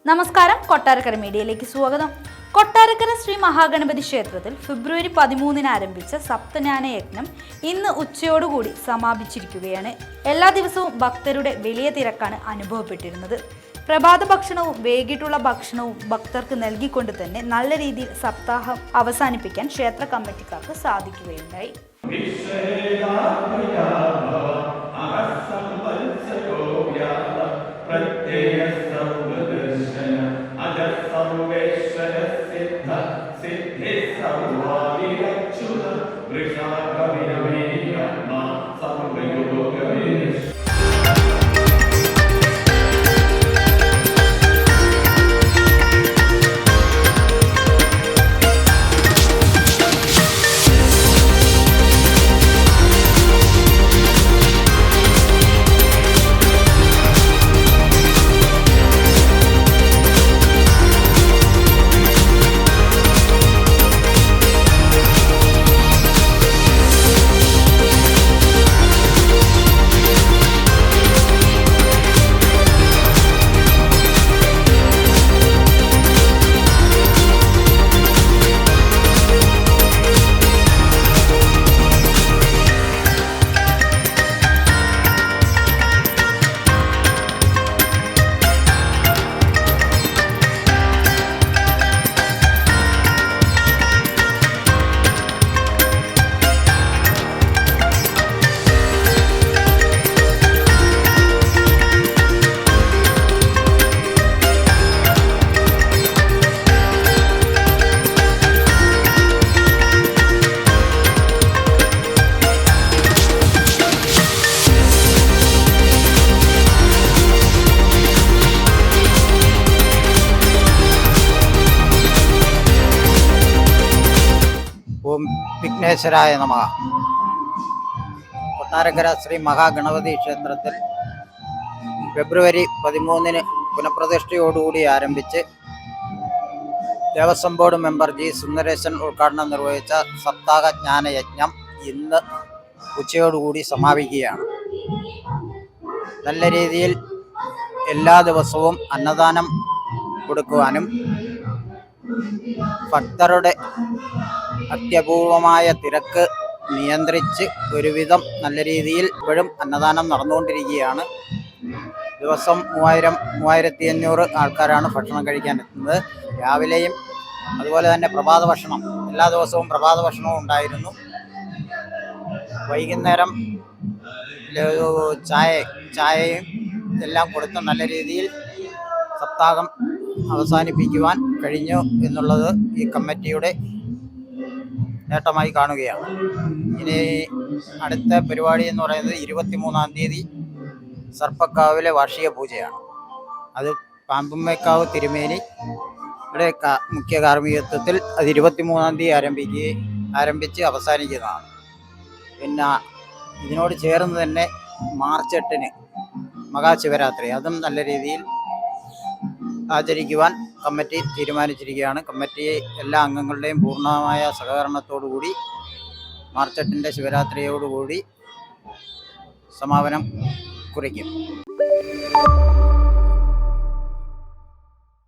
നമസ്കാരം, കൊട്ടാരക്കര മീഡിയയിലേക്ക് സ്വാഗതം. കൊട്ടാരക്കര ശ്രീ മഹാഗണപതി ക്ഷേത്രത്തിൽ ഫെബ്രുവരി 13 ആരംഭിച്ച സപ്തജ്ഞാന യജ്ഞം ഇന്ന് ഉച്ചയോടുകൂടി സമാപിച്ചിരിക്കുകയാണ്. എല്ലാ ദിവസവും ഭക്തരുടെ വലിയ തിരക്കാണ് അനുഭവപ്പെട്ടിരുന്നത്. പ്രഭാത ഭക്ഷണവും വൈകിട്ടുള്ള ഭക്ഷണവും ഭക്തർക്ക് നൽകിക്കൊണ്ട് തന്നെ നല്ല രീതിയിൽ സപ്താഹം അവസാനിപ്പിക്കാൻ ക്ഷേത്ര കമ്മിറ്റിക്കാർക്ക് സാധിക്കുകയുണ്ടായി. ഓം വിഘ്നേശ്വരായ നമഃ. കൊട്ടാരക്കര ശ്രീ മഹാഗണപതി ക്ഷേത്രത്തിൽ ഫെബ്രുവരി 13 പുനഃപ്രതിഷ്ഠയോടുകൂടി ആരംഭിച്ച് Devaswom board member G Sundaresan ഉദ്ഘാടനം നിർവഹിച്ച സപ്താഹ ജ്ഞാനയജ്ഞം ഇന്ന് ഉച്ചയോടുകൂടി സമാപിക്കുകയാണ്. നല്ല രീതിയിൽ എല്ലാ ദിവസവും അന്നദാനം കൊടുക്കുവാനും ഭക്തരുടെ അത്യപൂർവമായ തിരക്ക് നിയന്ത്രിച്ച് ഒരുവിധം നല്ല രീതിയിൽ ഇപ്പോഴും അന്നദാനം നടന്നുകൊണ്ടിരിക്കുകയാണ്. ദിവസം 3000-3500 ആൾക്കാരാണ് ഭക്ഷണം കഴിക്കാൻ എത്തുന്നത്. രാവിലെയും അതുപോലെ തന്നെ പ്രഭാത ഭക്ഷണം, എല്ലാ ദിവസവും പ്രഭാത ഭക്ഷണവും ഉണ്ടായിരുന്നു. വൈകുന്നേരം ചായയും എല്ലാം കൊടുത്ത് നല്ല രീതിയിൽ സപ്താഹം അവസാനിപ്പിക്കുവാൻ കഴിഞ്ഞു എന്നുള്ളത് ഈ കമ്മിറ്റിയുടെ നേട്ടമായി കാണുകയാണ്. ഇനി അടുത്ത പരിപാടി എന്ന് പറയുന്നത് 23-ാം തീയതി സർപ്പക്കാവിലെ വാർഷിക പൂജയാണ്. അത് പാമ്പുമ്മേക്കാവ് തിരുമേനി ഇവിടെ മുഖ്യ കാർമ്മികത്വത്തിൽ അത് 23-ാം തീയതി ആരംഭിച്ച് അവസാനിക്കുന്നതാണ്. പിന്നെ ഇതിനോട് ചേർന്ന് തന്നെ മാർച്ച് 8 മഹാശിവരാത്രി, അതും നല്ല രീതിയിൽ ആചരിക്കുവാൻ കമ്മിറ്റി തീരുമാനിച്ചിരിക്കുകയാണ്. കമ്മിറ്റി എല്ലാ അംഗങ്ങളുടെയും പൂർണ്ണമായ സഹകരണത്തോടുകൂടി മാർച്ച് 8 ശിവരാത്രിയോടുകൂടി സമാപനം കുറിക്കും.